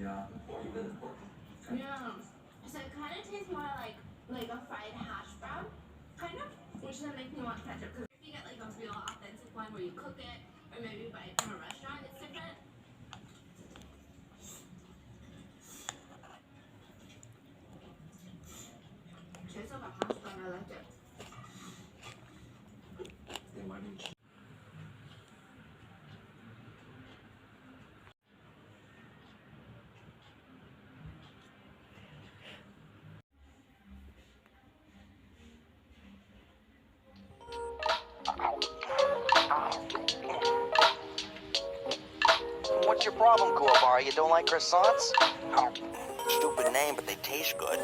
Yeah. So it kind of tastes more like a fried hash brown, kind of, which then makes me want ketchup. Because if you get like a real authentic one where you cook it, or maybe you buy it from a restaurant, it's different. It tastes like a hash brown. I like it. What's your problem, Kuwabara? You don't like croissants? Stupid name, but they taste good.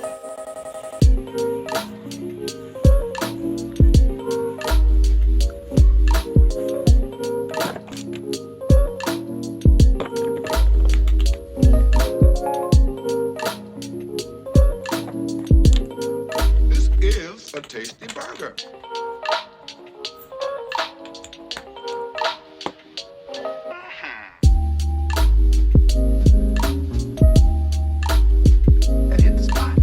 This is a tasty burger. And hit the spot.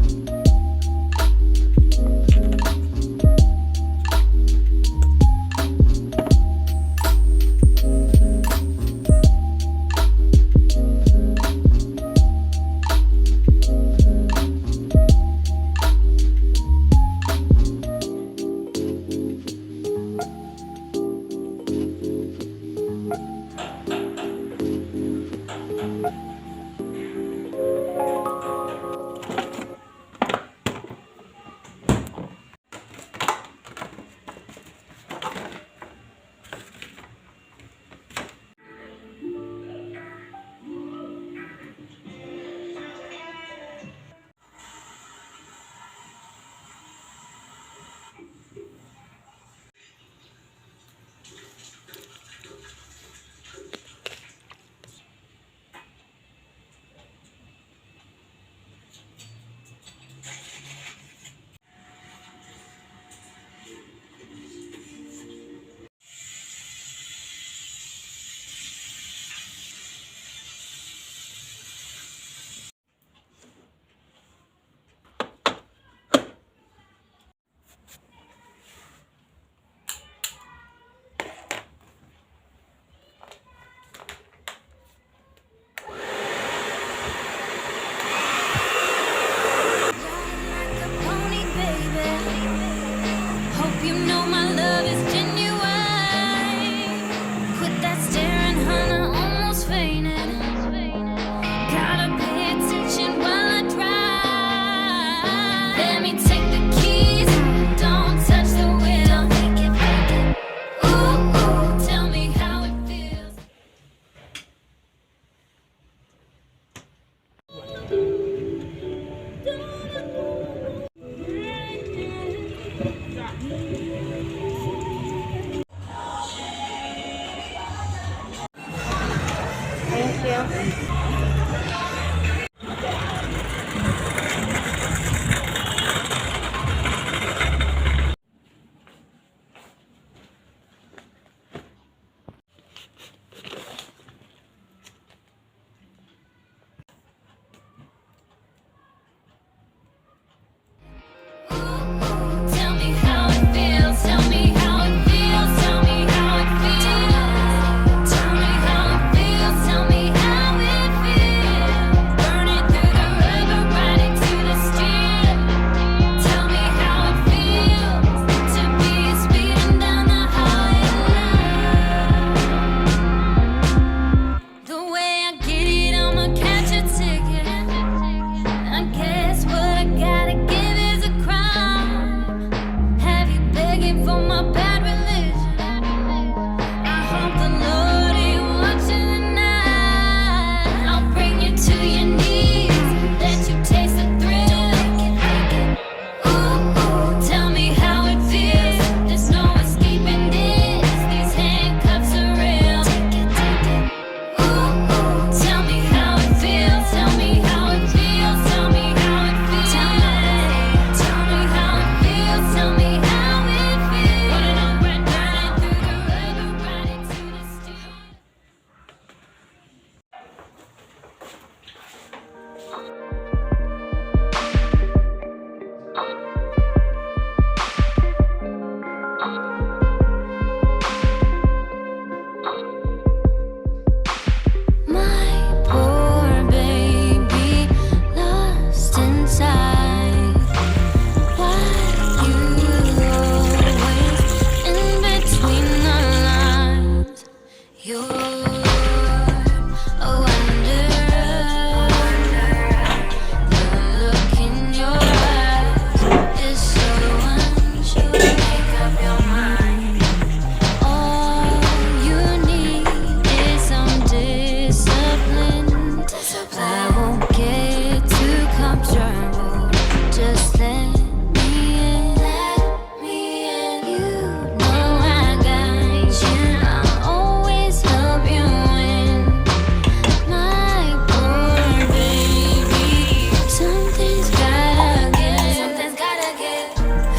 Tell me how it feels, tell me how it feels, tell me how it feels. Tell me how it feels, tell me how it feels. Burning through the rubber, right into the steel. Tell me how it feels to be speeding down the highway. The way I get it, I'ma catch a ticket. I guess what I gotta give is a crime. Have you begging for my bad religion? I hope the Lord ain't watching tonight. I'll bring you to your knees, let you taste the thrill. Ooh, tell me how it feels. There's no escaping this. These handcuffs are real. Ooh, tell me how it feels. Tell me how it feels. Tell me how it feels. Tell me how it feels. Tell me how it feels. Running on red, burning through the rubber, right into the steel. My poor baby, lost inside. Why you always in between the lines? You're a wanderer. The look in your eyes is so unsure. Make up your mind. All you need is some discipline. I won't get too comfortable. Just let me in. Let me in. You know I got you. I'll always help you win. My poor baby, something's gotta give. Something's gotta give.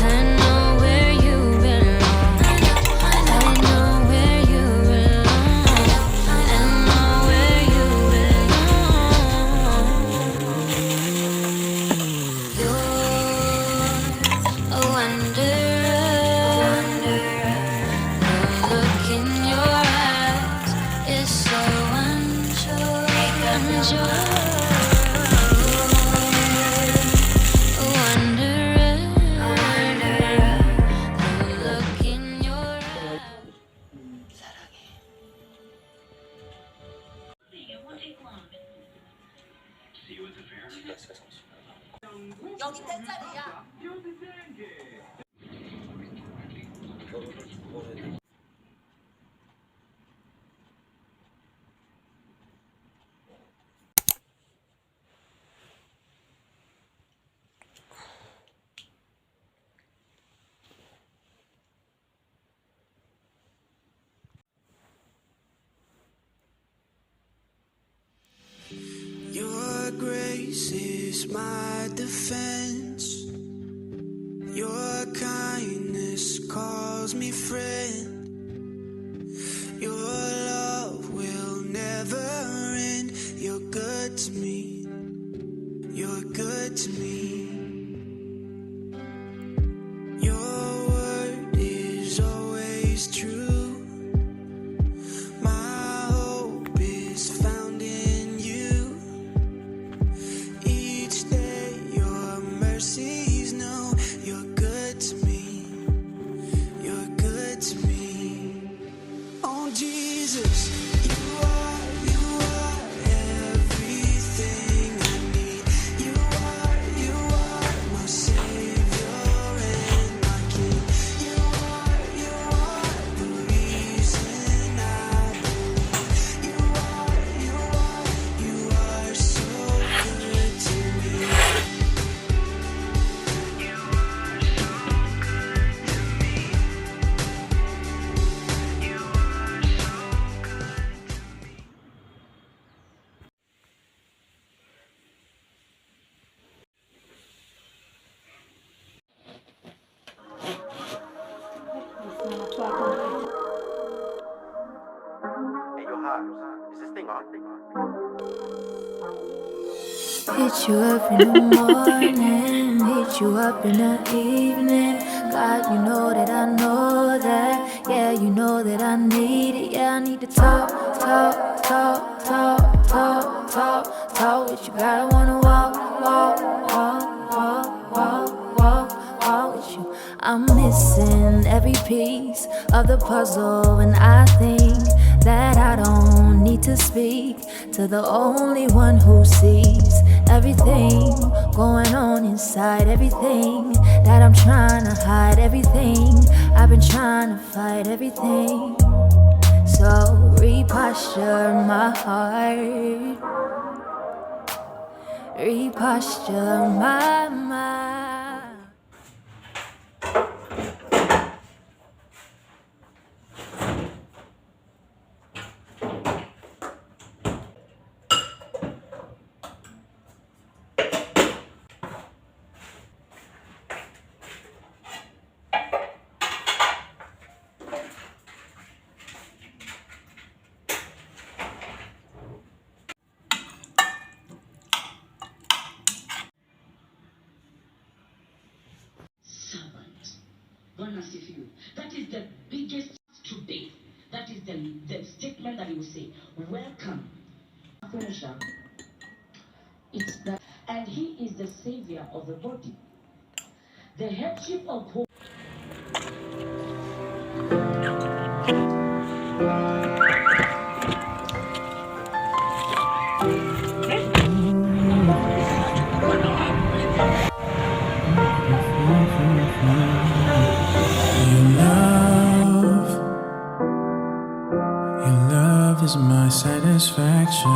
I know where you belong. I know where you belong. I know where you belong. You're a wanderer. The look in your eyes is so unsure. A wanderer. The look in your eyes. 여기 뗄자리야. Your grace is my defense. Your kindness calls me friend. Your love will never end. You're good to me. You're good to me. Your word is always true. My hope is found in you. Each day your mercies know. You're good to me. You're good to me. Oh Jesus, you are everything I need. You are my Savior and my King. You are the Hey, yo, Hobbs, is this thing on? Hit you up in the morning, hit you up in the evening. God, you know that I know that. Yeah, you know that I need it. Yeah, I need to talk with you. God, I wanna walk with you. I'm missing every piece of the puzzle, and I think that I don't need to speak to the only one who sees everything going on inside, everything that I'm trying to hide, everything I've been trying to fight, everything. So reposture my heart, reposture my mind. Servant. Bwana asifiwe. That is the biggest today. That is the statement that he will say. Welcome. Finisher. It's that, and he is the savior of the body. The headship of hope. Your love is my satisfaction.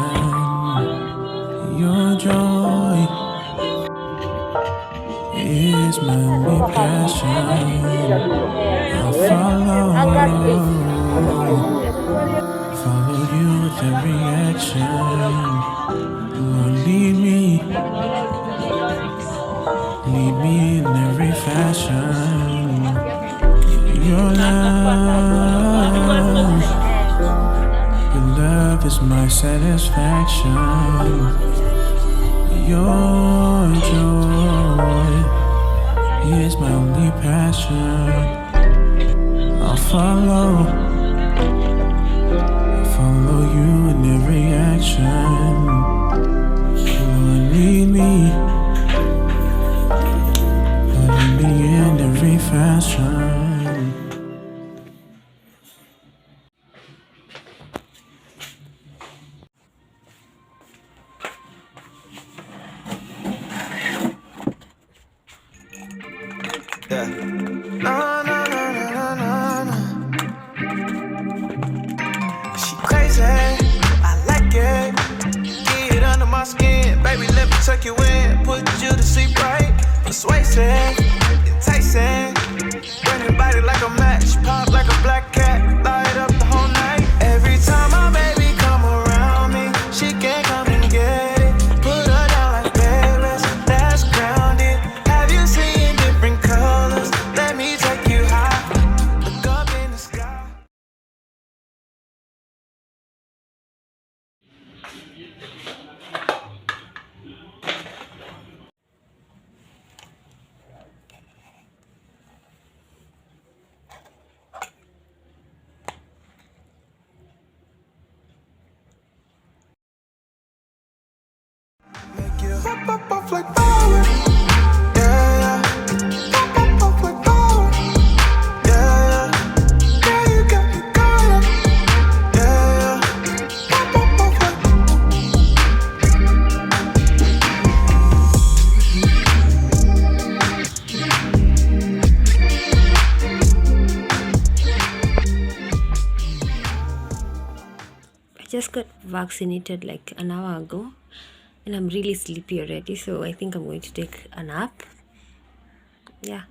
Your joy is my only passion. I'll follow you with every action. Lord, lead me in every fashion. Your love is my satisfaction. Your joy is my only passion. I'll follow you in every action. Lord, lead me in every fashion. Yeah. No, no, no, no, no, no. She crazy, I like it. Get it under my skin, baby, let me tuck you in. Put you to sleep right, persuasive, enticing. Burn your body like a match, pop like a black cat, light up the whole night. Every time my baby come around me, she can't come and get it. Put her down like Paris, that's grounded. Have you seen different colors? Let me take you high. Look up in the sky. Make you hop off like power. Yeah, yeah. Hop off like power. Yeah, yeah. Yeah, you got me going. Yeah, yeah. Hop off like. I just got vaccinated like an hour ago and I'm really sleepy already, so I think I'm going to take a nap. Yeah,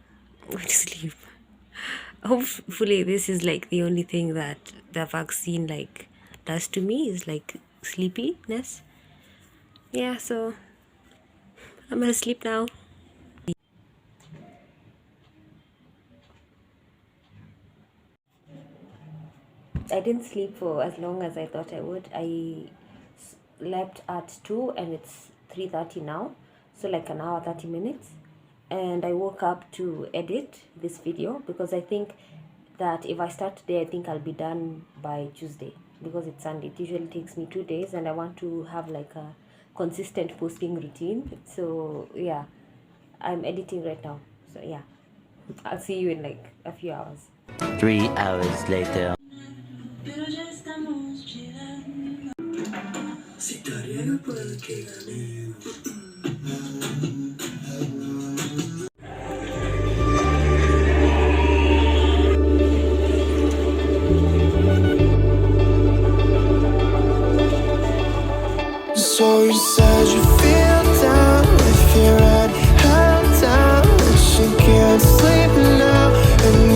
I'm going to sleep. Hopefully this is like the only thing that the vaccine like does to me is like sleepiness. Yeah, so I'm gonna sleep now. I didn't sleep for as long as I thought I would. I slept at 2 and it's 3:30 now, so like an hour 30 minutes. And I woke up to edit this video because I think that if I start today, I think I'll be done by Tuesday because it's Sunday. It usually takes me 2 days and I want to have like a consistent posting routine. So yeah, I'm editing right now. So yeah, I'll see you in like a few hours. 3 hours later. Si te riega puede que gane.